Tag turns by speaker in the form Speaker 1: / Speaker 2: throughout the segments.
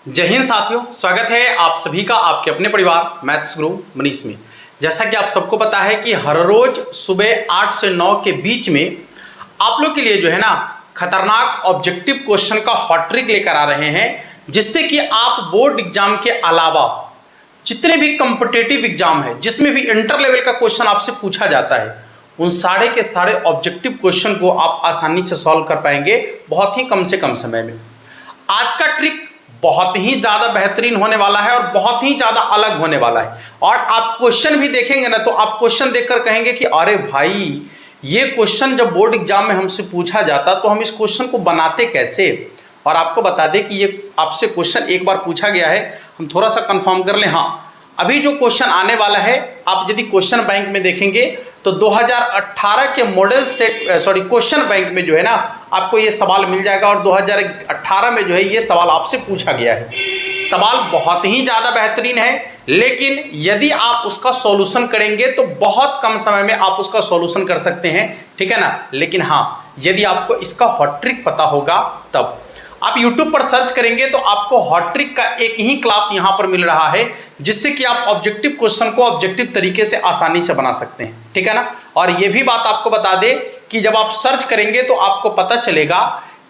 Speaker 1: जय हिंद साथियों, स्वागत है आप सभी का आपके अपने परिवार मैथ्स गुरु मनीष में। जैसा कि आप सबको पता है कि हर रोज सुबह 8 से 9 के बीच में आप लोग के लिए जो है ना खतरनाक ऑब्जेक्टिव क्वेश्चन का हॉट ट्रिक लेकर आ रहे हैं, जिससे कि आप बोर्ड एग्जाम के अलावा जितने भी कॉम्पिटिटिव एग्जाम है जिसमें भी इंटर लेवल का क्वेश्चन आपसे पूछा जाता है, उन सारे के सारे ऑब्जेक्टिव क्वेश्चन को आप आसानी से सॉल्व कर पाएंगे बहुत ही कम से कम समय में। आज का ट्रिक बहुत ही ज्यादा बेहतरीन होने वाला है और बहुत ही ज्यादा अलग होने वाला है। और आप क्वेश्चन भी देखेंगे ना तो आप क्वेश्चन देखकर कहेंगे कि अरे भाई, ये क्वेश्चन जब बोर्ड एग्जाम में हमसे पूछा जाता तो हम इस क्वेश्चन को बनाते कैसे। और आपको बता दें कि ये आपसे क्वेश्चन एक बार पूछा गया है, हम थोड़ा सा कंफर्म कर लें। हाँ, अभी जो क्वेश्चन आने वाला है, आप यदि क्वेश्चन बैंक में देखेंगे तो 2018 के मॉडल सेट क्वेश्चन बैंक में जो है ना आपको ये सवाल मिल जाएगा। और 2018 में जो है ये सवाल आपसे पूछा गया है। सवाल बहुत ही ज़्यादा बेहतरीन है, लेकिन यदि आप उसका सॉल्यूशन करेंगे तो बहुत कम समय में आप उसका सॉल्यूशन कर सकते हैं, ठीक है ना। लेकिन हाँ, यदि आपको इसका हॉट ट्रिक पता होगा तब आप YouTube पर सर्च करेंगे तो आपको हॉट ट्रिक का एक ही क्लास यहाँ पर मिल रहा है, जिससे कि आप ऑब्जेक्टिव क्वेश्चन को ऑब्जेक्टिव तरीके से आसानी से बना सकते हैं, ठीक है ना। और ये भी बात आपको बता दें कि जब आप सर्च करेंगे तो आपको पता चलेगा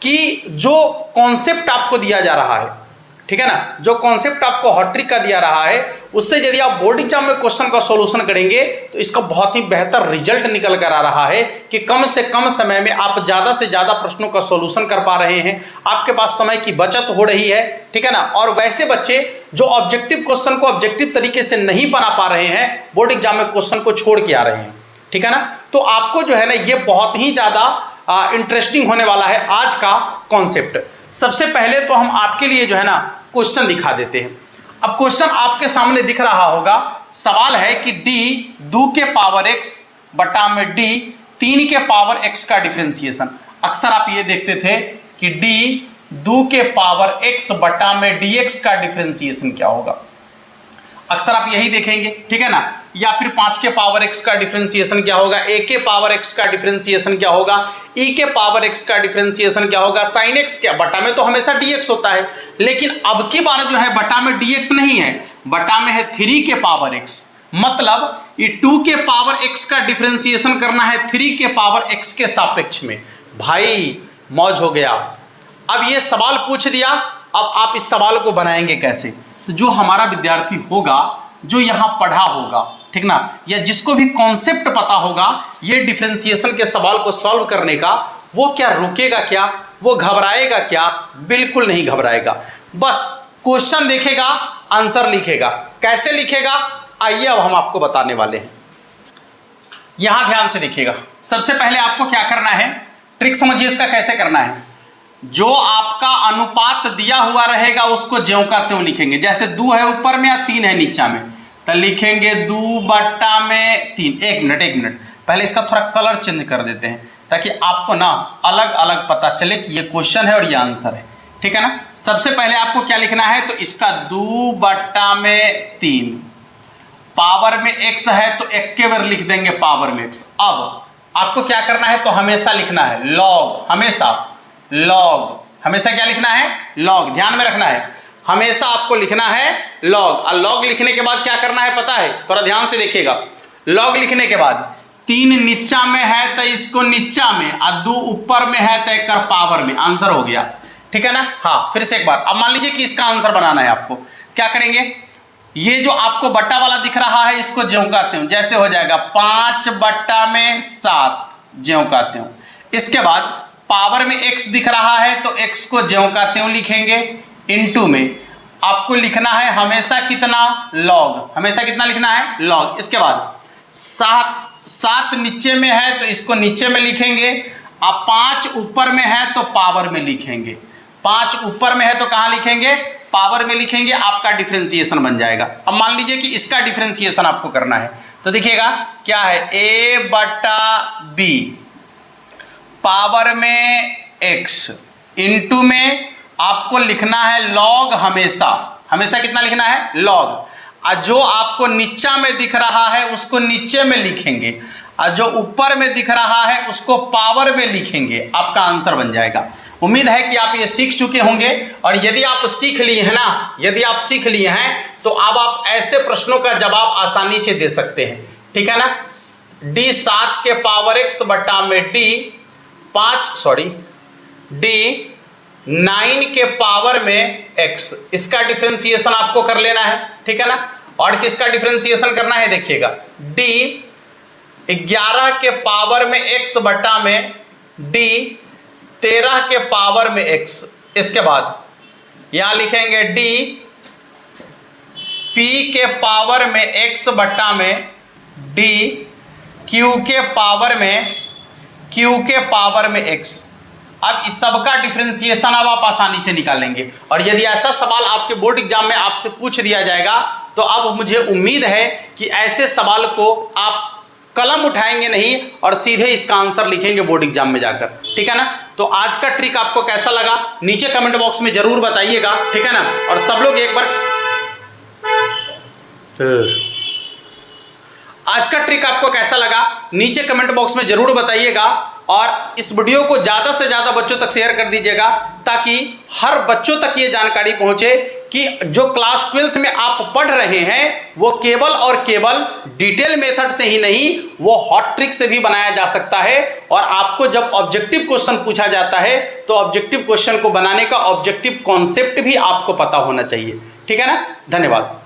Speaker 1: कि जो कॉन्सेप्ट आपको दिया जा रहा है, ठीक है ना, जो कॉन्सेप्ट आपको हॉट ट्रिक का दिया रहा है, उससे यदि आप बोर्ड एग्जाम में क्वेश्चन का सॉल्यूशन करेंगे तो इसका बहुत ही बेहतर रिजल्ट निकल कर आ रहा है कि कम से कम समय में आप ज़्यादा से ज़्यादा प्रश्नों का सॉल्यूशन कर पा रहे हैं। आपके पास समय की बचत हो रही है, ठीक है ना। और वैसे बच्चे जो ऑब्जेक्टिव क्वेश्चन को ऑब्जेक्टिव तरीके से नहीं बना पा रहे हैं, बोर्ड एग्जाम में क्वेश्चन को छोड़ के आ रहे हैं, ठीक है ना, तो आपको जो है ना ये बहुत ही ज़्यादा इंटरेस्टिंग होने वाला है आज का कॉन्सेप्ट। सबसे पहले तो हम आपके लिए जो है ना क्वेश्चन दिखा देते हैं। अब क्वेश्चन आपके सामने दिख रहा होगा। सवाल है कि d 2 के पावर x बटा में d 3 के पावर x का डिफरेंशिएशन। अक्सर आप ये देखते थे कि d 2 के पावर x बटा में dx का डिफरेंशिएशन क्या होगा, अक्सर आप यही देखेंगे, ठीक है ना। या फिर 5 के पावर x का डिफरेंशिएशन क्या होगा, a के पावर x का डिफरेंशिएशन क्या होगा, e के पावर x का डिफरेंशिएशन क्या होगा, sin x क्या, बटा में तो हमेशा dx होता है, लेकिन अब की बार जो है बटा में dx नहीं है, बटा में है 3 के पावर x। मतलब ये 2 के पावर x का डिफरेंशिएशन करना है 3 के पावर x के सापेक्ष में। भाई मौज हो गया। अब ये सवाल पूछ दिया, अब आप इस सवाल को बनाएंगे कैसे। तो जो हमारा विद्यार्थी होगा, जो यहाँ पढ़ा होगा, ठीक ना, या जिसको भी कॉन्सेप्ट पता होगा ये डिफरेंशिएशन के सवाल को सॉल्व करने का, वो क्या रुकेगा, क्या वो घबराएगा क्या? बिल्कुल नहीं घबराएगा। बस क्वेश्चन देखेगा, आंसर लिखेगा। कैसे लिखेगा आइए अब हम आपको बताने वाले हैं। यहां ध्यान से देखिएगा। सबसे पहले आपको क्या करना है, ट्रिक समझिए इसका कैसे करना है। जो आपका अनुपात दिया हुआ रहेगा उसको ज्यों का त्यों लिखेंगे। जैसे 2 है ऊपर में या 3 है नीचा में, तो लिखेंगे 2 बट्टा में 3। एक मिनट पहले इसका थोड़ा कलर चेंज कर देते हैं ताकि आपको ना अलग अलग पता चले कि ये क्वेश्चन है और ये आंसर है, ठीक है ना। सबसे पहले आपको क्या लिखना है, तो इसका 2 बट्टा में 3, पावर में x है तो एक के बार लिख देंगे पावर में x। अब आपको क्या करना है, तो हमेशा लिखना है लॉग, हमेशा क्या लिखना है, लॉग। ध्यान में रखना है, हमेशा आपको लिखना है लॉग। और लॉग लिखने के बाद क्या करना है पता है, थोड़ा ध्यान से देखिएगा। लॉग लिखने के बाद 3 नीचा में है तो इसको नीचा में, और 2 ऊपर में है तो एक पावर में, आंसर हो गया, ठीक है ना। हाँ, फिर से एक बार। अब मान लीजिए कि इसका आंसर बनाना है आपको, क्या करेंगे, ये जो आपको बट्टा वाला दिख रहा है इसको ज्यों का त्यों, जैसे हो जाएगा 5 बट्टा में 7 ज्यों का त्यों। इसके बाद पावर में x दिख रहा है तो x को ज्यों का त्यों लिखेंगे। इनटू में आपको लिखना है हमेशा कितना, लॉग, हमेशा कितना लिखना है, लॉग। इसके बाद 7 नीचे में है तो इसको नीचे में लिखेंगे, अब 5 ऊपर में है तो पावर में लिखेंगे। 5 ऊपर में है तो कहां लिखेंगे, पावर में लिखेंगे, आपका डिफरेंशिएशन बन जाएगा। अब मान लीजिए कि इसका डिफरेंशिएशन आपको करना है, तो देखिएगा क्या है, a बटा b पावर में x इनटू में आपको लिखना है लॉग, हमेशा कितना लिखना है, लॉग। और जो आपको नीचा में दिख रहा है उसको नीचे में लिखेंगे, और जो ऊपर में दिख रहा है उसको पावर में लिखेंगे, आपका आंसर बन जाएगा। उम्मीद है कि आप ये सीख चुके होंगे, और यदि आप सीख लिए हैं ना, यदि आप सीख लिए हैं तो अब आप ऐसे प्रश्नों का जवाब आसानी से दे सकते हैं, ठीक है ना। डी 7 के पावर x बटा में डी 9 के पावर में x, इसका डिफरेंशिएशन आपको कर लेना है, ठीक है ना। और किसका डिफरेंशिएशन करना है, देखिएगा डी 11 के पावर में x बटा में डी 13 के पावर में x। इसके बाद यहां लिखेंगे डी p के पावर में x बटा में डी q के पावर में x। अब इस सब का डिफरेंशिएशन अब आप आसानी से निकालेंगे, और यदि ऐसा सवाल आपके बोर्ड एग्जाम में आपसे पूछ दिया जाएगा तो अब मुझे उम्मीद है कि ऐसे सवाल को आप कलम उठाएंगे नहीं और सीधे इसका आंसर लिखेंगे बोर्ड एग्जाम में जाकर, ठीक है ना। तो आज का ट्रिक आपको कैसा लगा नीचे कमेंट बॉक्स में जरूर बताइएगा, ठीक है ना। और सब लोग एक बार आज का ट्रिक आपको कैसा लगा नीचे कमेंट बॉक्स में जरूर बताइएगा, और इस वीडियो को ज़्यादा से ज़्यादा बच्चों तक शेयर कर दीजिएगा ताकि हर बच्चों तक ये जानकारी पहुंचे कि जो क्लास 12th में आप पढ़ रहे हैं वो केवल और केवल डिटेल मेथड से ही नहीं, वो हॉट ट्रिक से भी बनाया जा सकता है। और आपको जब ऑब्जेक्टिव क्वेश्चन पूछा जाता है तो ऑब्जेक्टिव क्वेश्चन को बनाने का ऑब्जेक्टिव कॉन्सेप्ट भी आपको पता होना चाहिए, ठीक है ना। धन्यवाद।